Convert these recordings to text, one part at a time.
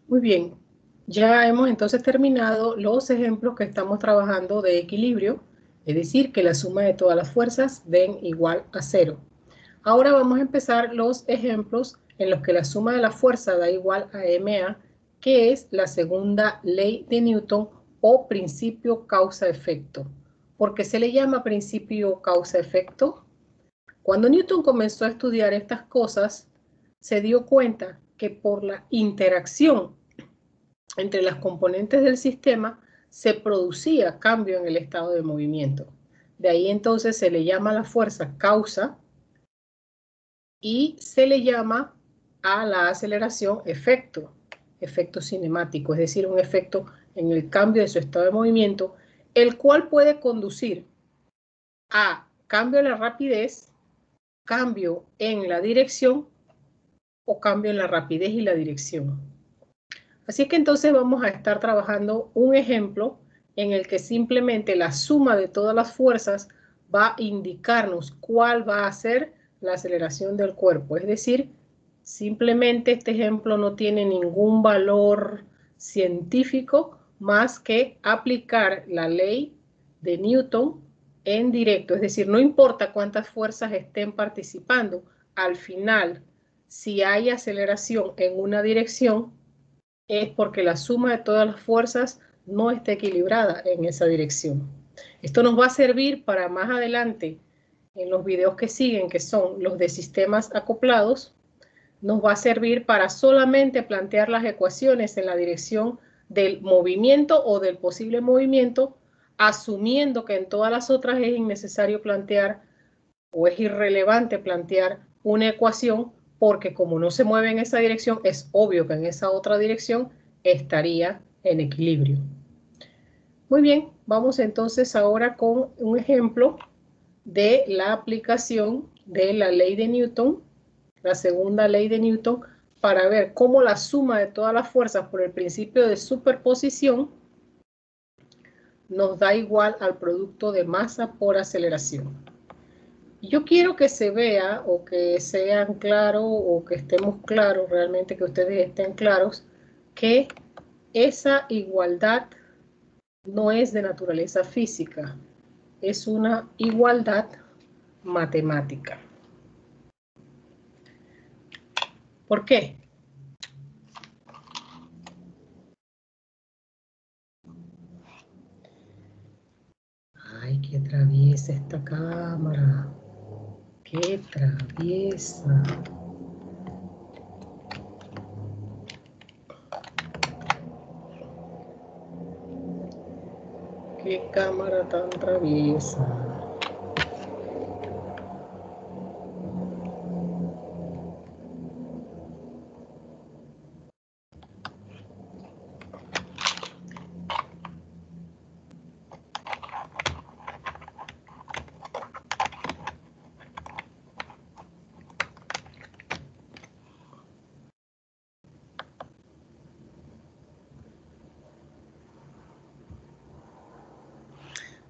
Muy bien, ya hemos entonces terminado los ejemplos que estamos trabajando de equilibrio, es decir, que la suma de todas las fuerzas den igual a 0. Ahora vamos a empezar los ejemplos en los que la suma de la fuerza da igual a ma, que es la segunda ley de Newton o principio causa-efecto. ¿Por qué se le llama principio causa-efecto? Cuando Newton comenzó a estudiar estas cosas, se dio cuenta que por la interacción entre las componentes del sistema se producía cambio en el estado de movimiento. De ahí entonces se le llama a la fuerza causa y se le llama a la aceleración efecto, efecto cinemático, es decir, un efecto en el cambio de su estado de movimiento, el cual puede conducir a cambio en la rapidez, cambio en la dirección o cambio en la rapidez y la dirección. Así que entonces vamos a estar trabajando un ejemplo en el que simplemente la suma de todas las fuerzas va a indicarnos cuál va a ser la aceleración del cuerpo. Es decir, simplemente este ejemplo no tiene ningún valor científico más que aplicar la ley de Newton en directo. Es decir, no importa cuántas fuerzas estén participando, al final, si hay aceleración en una dirección, es porque la suma de todas las fuerzas no está equilibrada en esa dirección. Esto nos va a servir para más adelante, en los videos que siguen, que son los de sistemas acoplados, nos va a servir para solamente plantear las ecuaciones en la dirección del movimiento o del posible movimiento, asumiendo que en todas las otras es innecesario plantear o es irrelevante plantear una ecuación, porque como no se mueve en esa dirección, es obvio que en esa otra dirección estaría en equilibrio. Muy bien, vamos entonces ahora con un ejemplo de la aplicación de la ley de Newton, la segunda ley de Newton, para ver cómo la suma de todas las fuerzas por el principio de superposición nos da igual al producto de masa por aceleración. Yo quiero que se vea o que sean claros o que estemos claros, realmente que ustedes estén claros, que esa igualdad no es de naturaleza física, es una igualdad matemática. ¿Por qué? Ay, qué traviesa esta cámara. Qué traviesa. Qué cámara tan traviesa.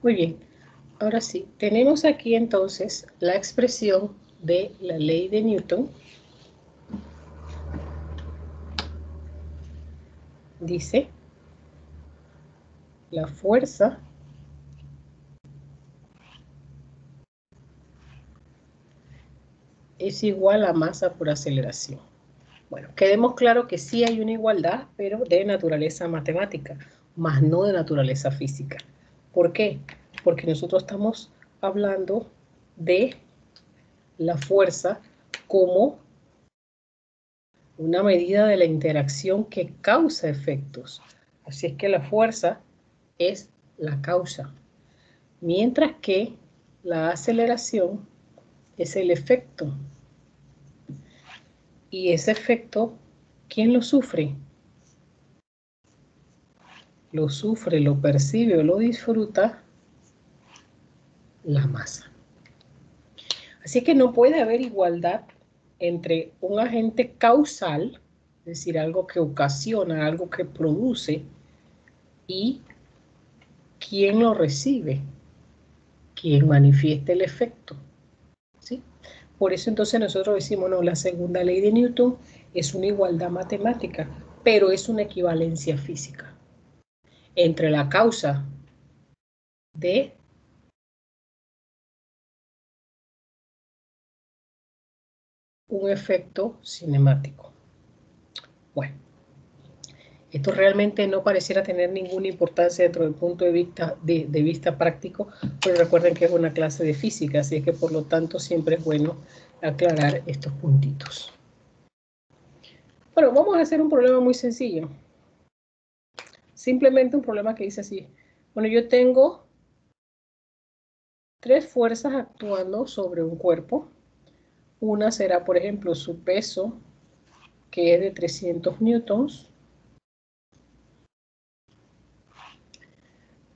Muy bien, ahora sí, tenemos aquí entonces la expresión de la ley de Newton. Dice, la fuerza es igual a masa por aceleración. Bueno, quedemos claro que sí hay una igualdad, pero de naturaleza matemática, más no de naturaleza física. ¿Por qué? Porque nosotros estamos hablando de la fuerza como una medida de la interacción que causa efectos. Así es que la fuerza es la causa, mientras que la aceleración es el efecto. Y ese efecto, ¿quién lo sufre? Lo sufre, lo percibe o lo disfruta la masa. Así que no puede haber igualdad entre un agente causal, es decir, algo que ocasiona, algo que produce, y quien lo recibe, quien manifiesta el efecto. ¿Sí? Por eso entonces nosotros decimos, no, la segunda ley de Newton es una igualdad matemática, pero es una equivalencia física entre la causa de un efecto cinemático. Bueno, esto realmente no pareciera tener ninguna importancia dentro del punto de vista práctico, pero recuerden que es una clase de física, así que por lo tanto siempre es bueno aclarar estos puntitos. Bueno, vamos a hacer un problema muy sencillo. Simplemente un problema que dice así. Bueno, yo tengo 3 fuerzas actuando sobre un cuerpo. Una será, por ejemplo, su peso, que es de 300 newtons.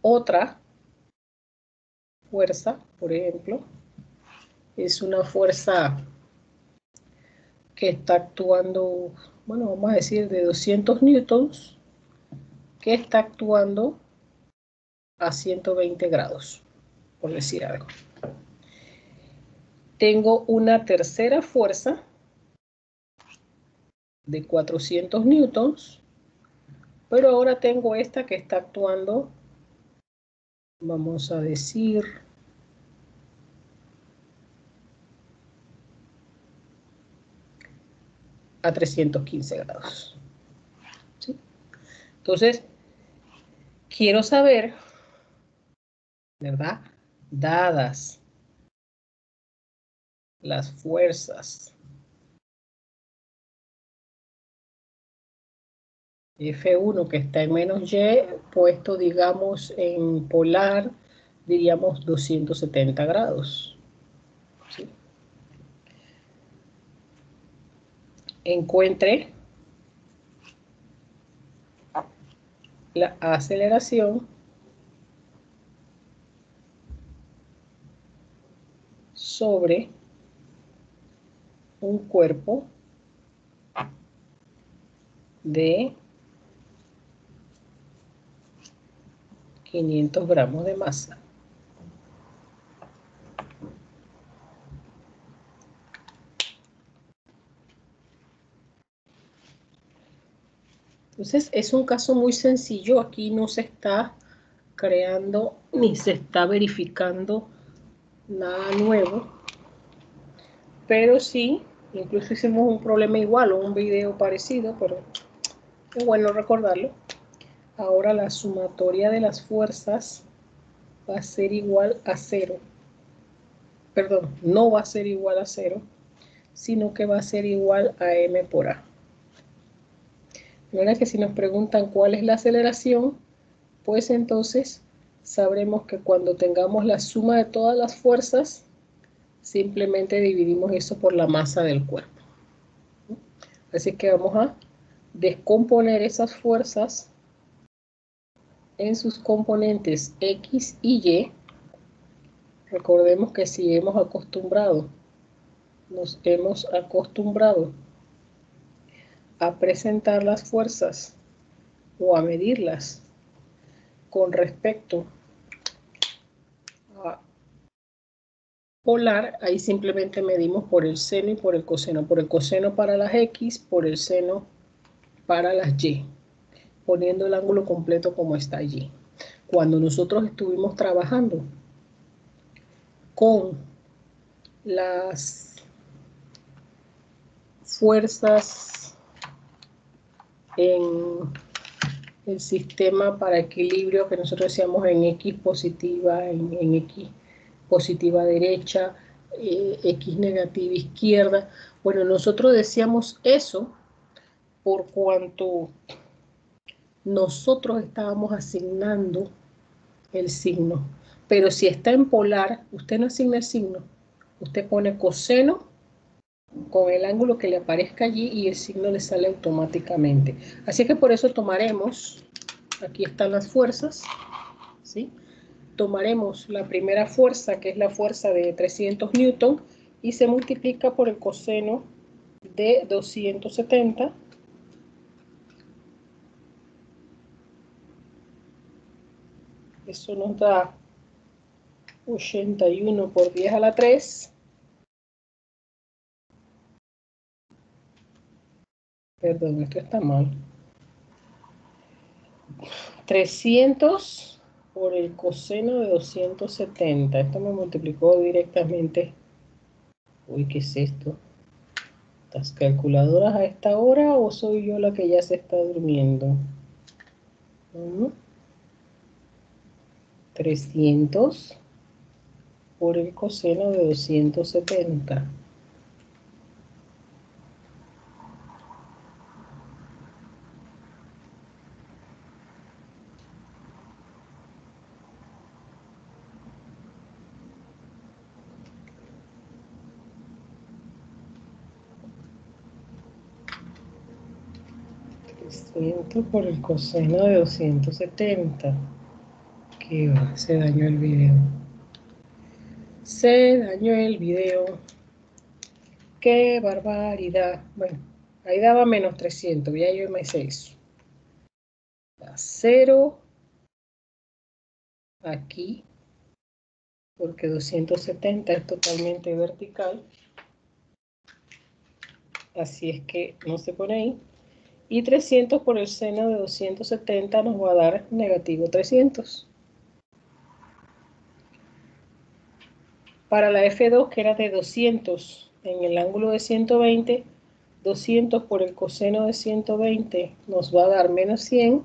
Otra fuerza, por ejemplo, es una fuerza que está actuando, bueno, vamos a decir de 200 newtons, que está actuando a 120 grados, por decir algo. Tengo una tercera fuerza de 400 newtons, pero ahora tengo esta que está actuando, vamos a decir, a 315 grados. ¿Sí? Entonces, quiero saber, ¿verdad? Dadas las fuerzas F1 que está en menos Y, puesto, digamos, en polar, diríamos 270 grados. ¿Sí? Encuentre la aceleración sobre un cuerpo de 500 gramos de masa. Entonces, es un caso muy sencillo. Aquí no se está creando ni se está verificando nada nuevo, pero sí, incluso hicimos un problema igual o un video parecido, pero es bueno recordarlo. Ahora la sumatoria de las fuerzas va a ser igual a 0. Perdón, no va a ser igual a 0, sino que va a ser igual a m por a. De manera que si nos preguntan cuál es la aceleración, pues entonces sabremos que cuando tengamos la suma de todas las fuerzas, simplemente dividimos eso por la masa del cuerpo. Así que vamos a descomponer esas fuerzas en sus componentes X y Y. Recordemos que si nos hemos acostumbrado a presentar las fuerzas o a medirlas con respecto a polar, ahí simplemente medimos por el seno y por el coseno para las X, por el seno para las Y, poniendo el ángulo completo como está allí. Cuando nosotros estuvimos trabajando con las fuerzas en el sistema para equilibrio que nosotros decíamos en X positiva, en X positiva derecha, X negativa izquierda. Bueno, nosotros decíamos eso por cuanto nosotros estábamos asignando el signo. Pero si está en polar, usted no asigna el signo. Usted pone coseno con el ángulo que le aparezca allí y el signo le sale automáticamente. Así que por eso tomaremos, aquí están las fuerzas, ¿sí? Tomaremos la primera fuerza, que es la fuerza de 300 newton, y se multiplica por el coseno de 270. Eso nos da 81 por 10 a la 3. Perdón, esto está mal. 300 por el coseno de 270. Esto me multiplicó directamente. Uy, ¿qué es esto? ¿Las calculadoras a esta hora o soy yo la que ya se está durmiendo? 300 por el coseno de 270. Por el coseno de 270. ¿Qué va? Se dañó el video. Se dañó el video. ¡Qué barbaridad! Bueno, ahí daba menos 300. Ya yo me hice eso. A 0. Aquí. Porque 270 es totalmente vertical. Así es que no se pone ahí. Y 300 por el seno de 270 nos va a dar negativo 300. Para la F2, que era de 200 en el ángulo de 120, 200 por el coseno de 120 nos va a dar menos 100.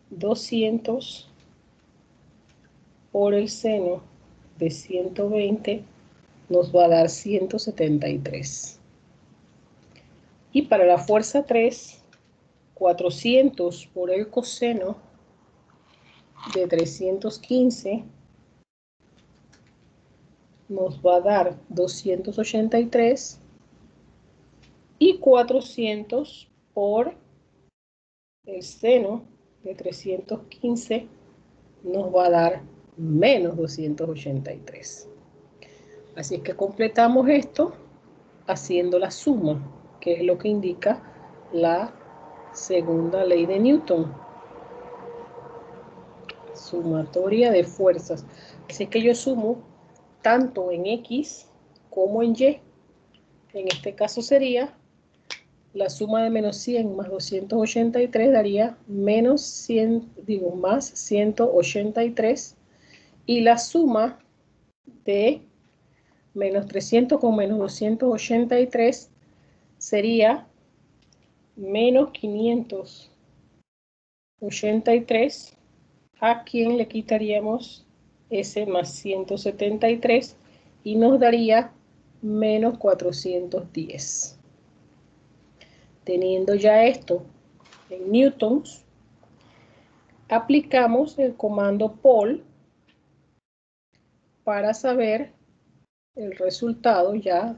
200 por el seno de 120 nos va a dar 173. Y para la fuerza 3, 400 por el coseno de 315 nos va a dar 283 y 400 por el seno de 315 nos va a dar menos 283. Así es que completamos esto haciendo la suma, que es lo que indica la segunda ley de Newton. Sumatoria de fuerzas. Así que yo sumo tanto en X como en Y. En este caso sería la suma de menos 100 más 283 daría menos 100, más 183. Y la suma de menos 300 con menos 283 sería menos 583, a quien le quitaríamos ese más 173 y nos daría menos 410. Teniendo ya esto en newtons, aplicamos el comando pol para saber el resultado. Ya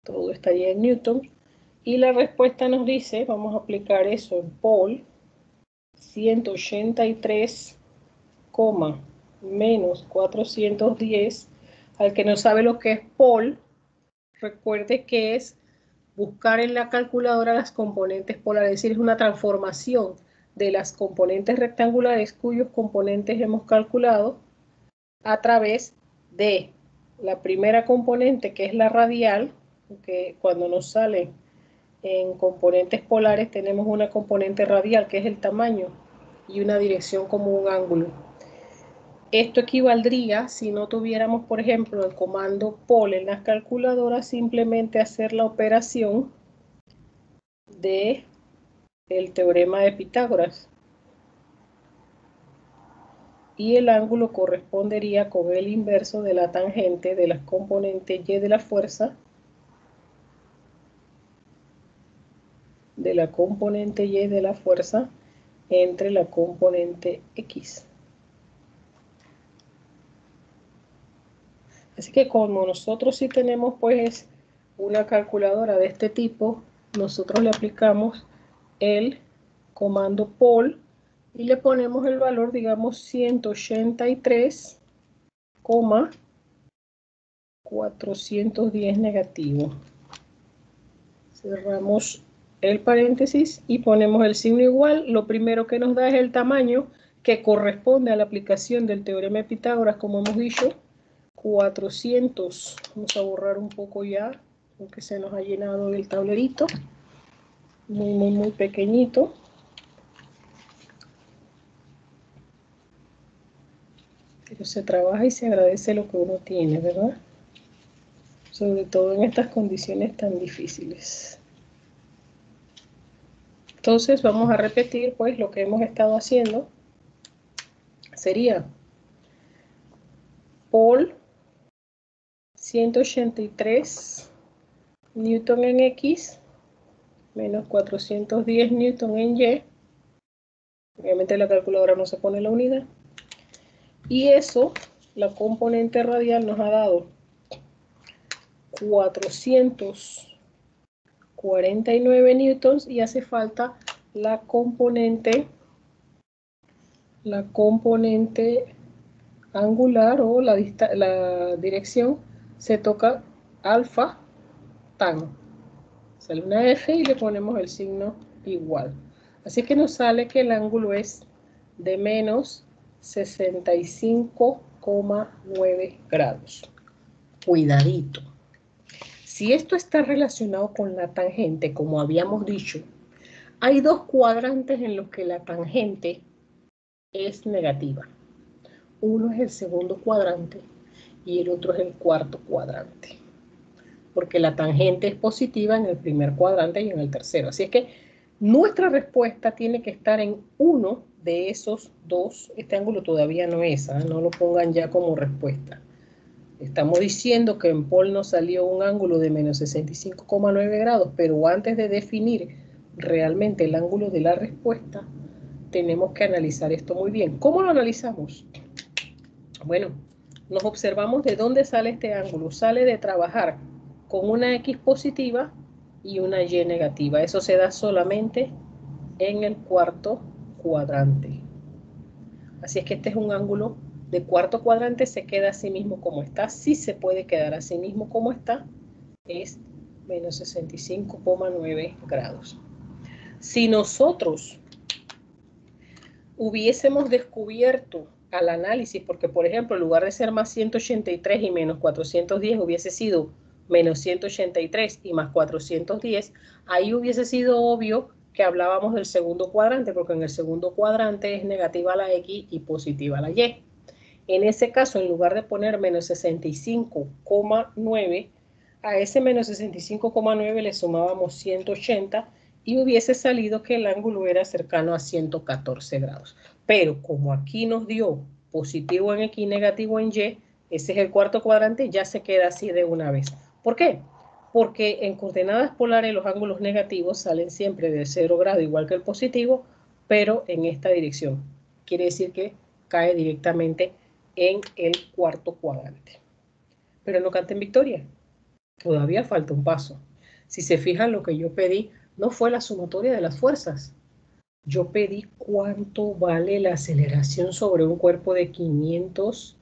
todo estaría en newtons y la respuesta nos dice, vamos a aplicar eso en pol, 183, menos 410. Al que no sabe lo que es pol, recuerde que es buscar en la calculadora las componentes polares, es decir, es una transformación de las componentes rectangulares cuyos componentes hemos calculado a través de la primera componente, que es la radial, que cuando nos sale en componentes polares tenemos una componente radial, que es el tamaño, y una dirección como un ángulo. Esto equivaldría, si no tuviéramos, por ejemplo, el comando pol en las calculadoras, simplemente hacer la operación de el teorema de Pitágoras. Y el ángulo correspondería con el inverso de la tangente de las componentes Y de la fuerza, entre la componente X. Así que como nosotros sí tenemos pues una calculadora de este tipo, nosotros le aplicamos el comando pol y le ponemos el valor, digamos, 183, 410 negativo. Cerramos el paréntesis y ponemos el signo igual. Lo primero que nos da es el tamaño que corresponde a la aplicación del teorema de Pitágoras, como hemos dicho, 400. Vamos a borrar un poco ya, porque se nos ha llenado el tablerito. muy pequeñito. Pero se trabaja y se agradece lo que uno tiene, ¿verdad? Sobre todo en estas condiciones tan difíciles. Entonces vamos a repetir pues lo que hemos estado haciendo. Sería Paul 183 newton en X menos 410 newton en Y. Obviamente la calculadora no se pone la unidad. Y eso, la componente radial nos ha dado 449 newtons y hace falta la componente angular o la dirección. Se toca alfa tan. Sale una F y le ponemos el signo igual. Así que nos sale que el ángulo es de menos 65,9 grados. Cuidadito. Si esto está relacionado con la tangente, como habíamos dicho, hay dos cuadrantes en los que la tangente es negativa. Uno es el segundo cuadrante y el otro es el cuarto cuadrante. Porque la tangente es positiva en el primer cuadrante y en el tercero. Así es que nuestra respuesta tiene que estar en uno de esos dos. Este ángulo todavía no es, no lo pongan ya como respuesta. Estamos diciendo que en Paul nos salió un ángulo de menos 65,9 grados, pero antes de definir realmente el ángulo de la respuesta, tenemos que analizar esto muy bien. ¿Cómo lo analizamos? Bueno, nos observamos de dónde sale este ángulo. Sale de trabajar con una X positiva y una Y negativa. Eso se da solamente en el cuarto cuadrante. Así es que este es un ángulo de cuarto cuadrante, se queda así mismo como está. Sí se puede quedar así mismo como está. Es menos 65,9 grados. Si nosotros hubiésemos descubierto al análisis, porque por ejemplo, en lugar de ser más 183 y menos 410, hubiese sido menos 183 y más 410, ahí hubiese sido obvio que hablábamos del segundo cuadrante, porque en el segundo cuadrante es negativa la X y positiva la Y. En ese caso, en lugar de poner menos 65,9, a ese menos 65,9 le sumábamos 180 y hubiese salido que el ángulo era cercano a 114 grados. Pero como aquí nos dio positivo en X, negativo en Y, ese es el cuarto cuadrante, ya se queda así de una vez. ¿Por qué? Porque en coordenadas polares los ángulos negativos salen siempre de 0 grado, igual que el positivo, pero en esta dirección. Quiere decir que cae directamente en el cuarto cuadrante. Pero no canten victoria. Todavía falta un paso. Si se fijan, lo que yo pedí no fue la sumatoria de las fuerzas. Yo pedí cuánto vale la aceleración sobre un cuerpo de 500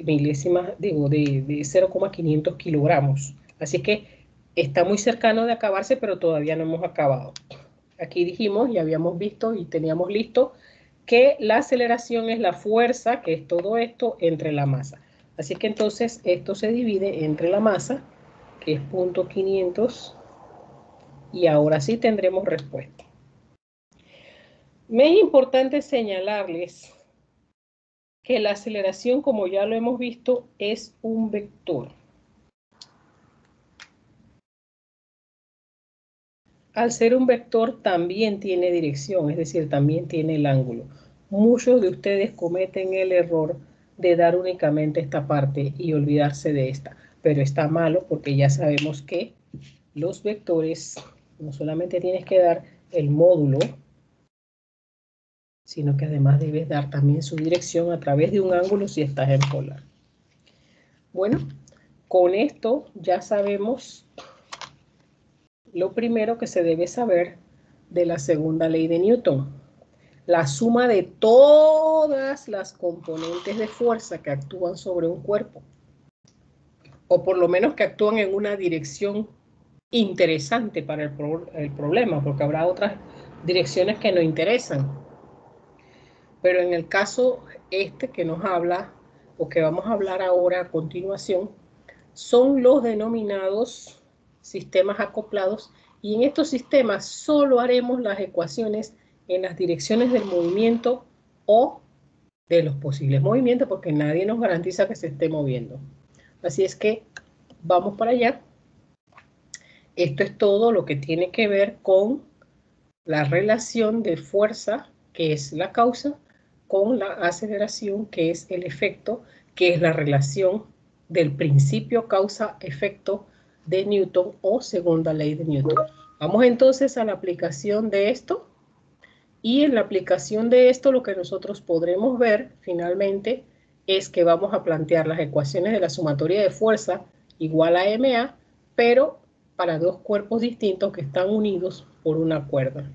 milésimas, digo, de 0,500 kilogramos. Así que está muy cercano de acabarse, pero todavía no hemos acabado. Aquí dijimos y habíamos visto y teníamos listo que la aceleración es la fuerza, que es todo esto, entre la masa. Así que entonces esto se divide entre la masa, que es 0.500, y ahora sí tendremos respuesta. Me es importante señalarles que la aceleración, como ya lo hemos visto, es un vector. Al ser un vector también tiene dirección, es decir, también tiene el ángulo. Muchos de ustedes cometen el error de dar únicamente esta parte y olvidarse de esta, pero está malo porque ya sabemos que los vectores no solamente tienes que dar el módulo, sino que además debes dar también su dirección a través de un ángulo si estás en polar. Bueno, con esto ya sabemos lo primero que se debe saber de la segunda ley de Newton. La suma de todas las componentes de fuerza que actúan sobre un cuerpo, o por lo menos que actúan en una dirección interesante para el problema, porque habrá otras direcciones que no interesan. Pero en el caso este que nos habla, o que vamos a hablar ahora a continuación, son los denominados sistemas acoplados Y en estos sistemas solo haremos las ecuaciones en las direcciones del movimiento o de los posibles movimientos, porque nadie nos garantiza que se esté moviendo. Así es que vamos para allá. Esto es todo lo que tiene que ver con la relación de fuerza, que es la causa, con la aceleración, que es el efecto, que es la relación del principio causa-efecto de Newton o segunda ley de Newton. Vamos entonces a la aplicación de esto. Y en la aplicación de esto lo que nosotros podremos ver finalmente es que vamos a plantear las ecuaciones de la sumatoria de fuerza igual a ma, pero para dos cuerpos distintos que están unidos por una cuerda.